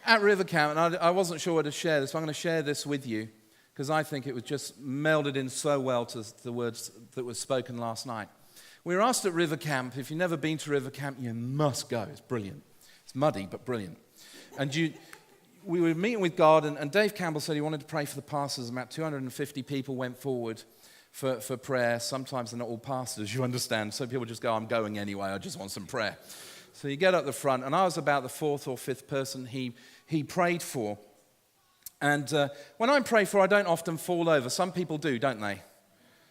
at River Camp, and I wasn't sure where to share this, so I'm going to share this with you because I think it was just melded in so well to the words that were spoken last night. We were asked at River Camp, if you've never been to River Camp, you must go. It's brilliant. It's muddy, but brilliant. And we were meeting with God, and Dave Campbell said he wanted to pray for the pastors. About 250 people went forward for prayer. Sometimes they're not all pastors, you understand. So people just go, I'm going anyway, I just want some prayer. So you get up the front, and I was about the fourth or fifth person he prayed for. And when I pray for, I don't often fall over. Some people do, don't they?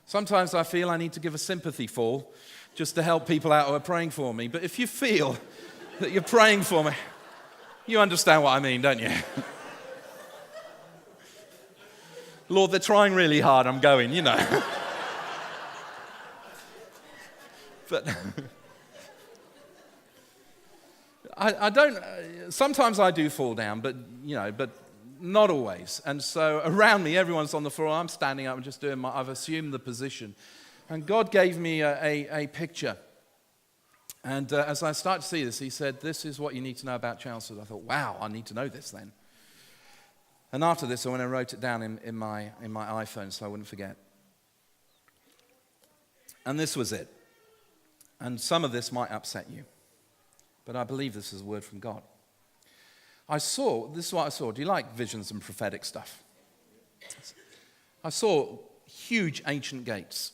Sometimes I feel I need to give a sympathy fall just to help people out who are praying for me. But if you feel that you're praying for me, you understand what I mean, don't you? Lord, they're trying really hard, I'm going, you know. But I don't, sometimes I do fall down, but not always. And so around me, everyone's on the floor, I'm standing up and just doing I've assumed the position. And God gave me a picture. And as I started to see this, he said, this is what you need to know about Chelmsford. I thought, wow, I need to know this then. And after this, I went and wrote it down in my iPhone so I wouldn't forget. And this was it. And some of this might upset you, but I believe this is a word from God. This is what I saw. Do you like visions and prophetic stuff? I saw huge ancient gates,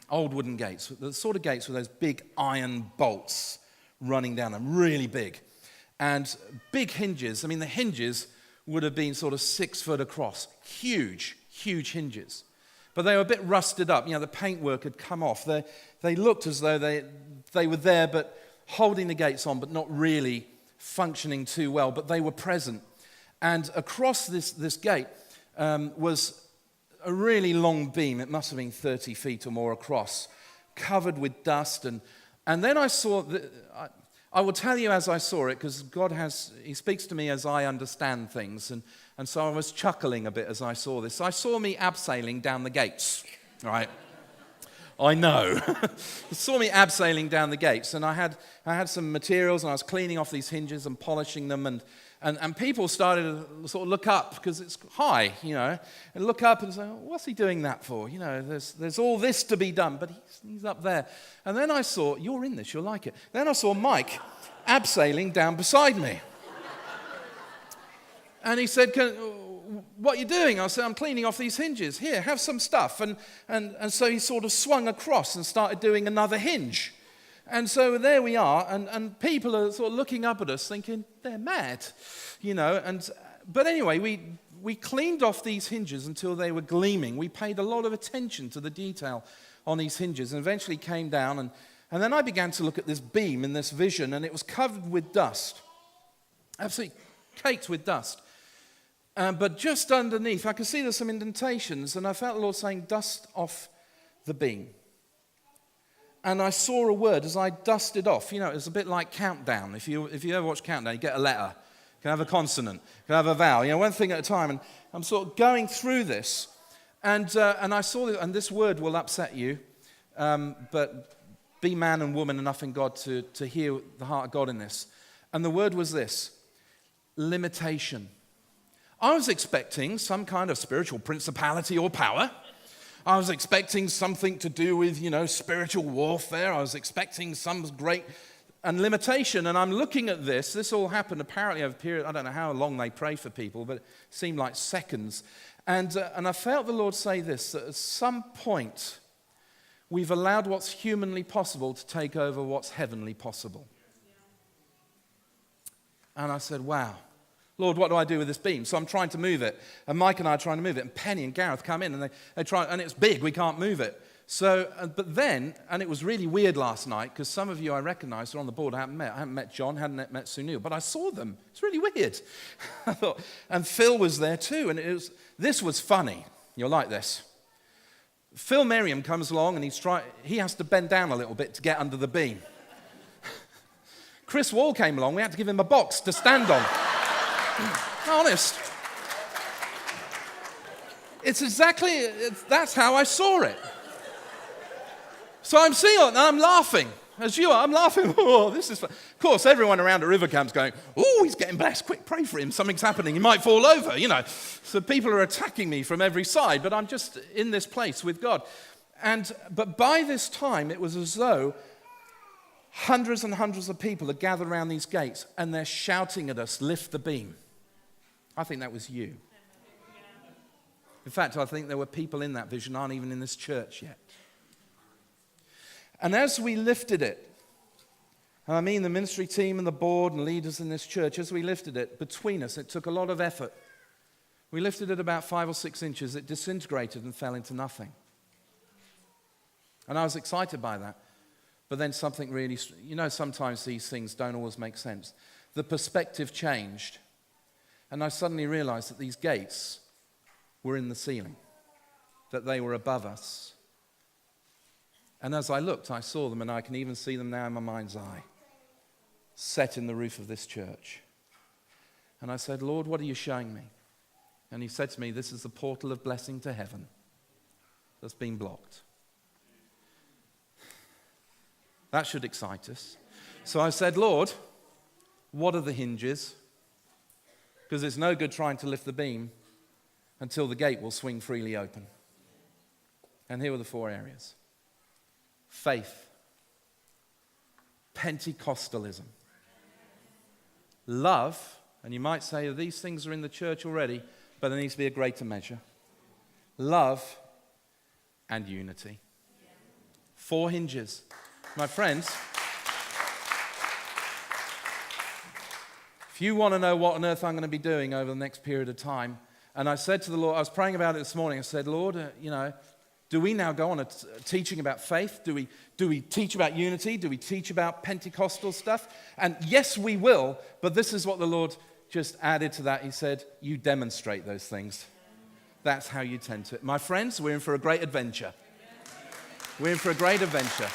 old wooden gates, the sort of gates with those big iron bolts running down them, really big. And big hinges. I mean, the hinges would have been sort of 6 foot across. Huge, huge hinges. But they were a bit rusted up. You know, the paintwork had come off. They looked as though they were there, but holding the gates on, but not really functioning too well. But they were present. And across this gate was a really long beam. It must have been 30 feet or more across, covered with dust. And then I saw... I will tell you as I saw it, because He speaks to me as I understand things. And so I was chuckling a bit as I saw this. I saw me abseiling down the gates, right? I know. Saw me abseiling down the gates. And I had some materials, and I was cleaning off these hinges and polishing them. And people started to sort of look up, because it's high, you know, and look up and say, oh, what's he doing that for? You know, there's all this to be done, but he's up there. And then I saw, you're in this, you'll like it. Then I saw Mike abseiling down beside me. And he said, what are you doing? I said, I'm cleaning off these hinges. Here, have some stuff. And so he sort of swung across and started doing another hinge. And so there we are, and people are sort of looking up at us thinking, they're mad, you know. But anyway, we cleaned off these hinges until they were gleaming. We paid a lot of attention to the detail on these hinges and eventually came down. And then I began to look at this beam in this vision, and it was covered with dust, absolutely caked with dust. But just underneath, I could see there's some indentations, and I felt the Lord saying, dust off the beam. And I saw a word as I dusted off. You know, it was a bit like Countdown. If you ever watch Countdown, you get a letter. You can have a consonant. You can have a vowel. You know, one thing at a time. And I'm sort of going through this. And I saw this, and this word will upset you. But be man and woman enough in God to hear the heart of God in this. And the word was this: limitation. I was expecting some kind of spiritual principality or power. I was expecting something to do with, you know, spiritual warfare. I was expecting some great limitation. And I'm looking at this. This all happened apparently over a period, I don't know how long they pray for people, but it seemed like seconds. And I felt the Lord say this, that at some point we've allowed what's humanly possible to take over what's heavenly possible. And I said, wow. Lord, what do I do with this beam? So I'm trying to move it. And Mike and I are trying to move it. And Penny and Gareth come in and they try, and it's big. We can't move it. So, but then, and it was really weird last night, because some of you I recognized are on the board I haven't met. I haven't met John, hadn't met Sunil, but I saw them. It's really weird. I thought, and Phil was there too. And this was funny. You'll like this. Phil Merriam comes along and he has to bend down a little bit to get under the beam. Chris Wall came along. We had to give him a box to stand on. Honest. That's how I saw it. So I'm seeing it and I'm laughing. As you are, I'm laughing. Oh, this is fun. Of course, everyone around at River Camp's going, oh, he's getting blessed. Quick, pray for him. Something's happening. He might fall over, So people are attacking me from every side, but I'm just in this place with God. But by this time, it was as though hundreds and hundreds of people had gathered around these gates, and they're shouting at us, lift the beam. I think that was you. In fact, I think there were people in that vision aren't even in this church yet. And as we lifted it, and I mean the ministry team and the board and leaders in this church, as we lifted it, between us, it took a lot of effort. We lifted it about 5 or 6 inches. It disintegrated and fell into nothing. And I was excited by that. But then something really, sometimes these things don't always make sense. The perspective changed. And I suddenly realized that these gates were in the ceiling, that they were above us. And as I looked, I saw them, and I can even see them now in my mind's eye, set in the roof of this church. And I said, Lord, what are you showing me? And he said to me, this is the portal of blessing to heaven that's been blocked. That should excite us. So I said, Lord, what are the hinges? Because it's no good trying to lift the beam until the gate will swing freely open. And here were the 4 areas. Faith, Pentecostalism, love, and you might say these things are in the church already, but there needs to be a greater measure. Love and unity. 4 hinges. My friends, if you want to know what on earth I'm going to be doing over the next period of time, and I said to the Lord, I was praying about it this morning, I said, Lord, do we now go on a teaching about faith? Do we teach about unity? Do we teach about Pentecostal stuff? And yes, we will, but this is what the Lord just added to that. He said, you demonstrate those things. That's how you tend to. My friends, we're in for a great adventure. We're in for a great adventure.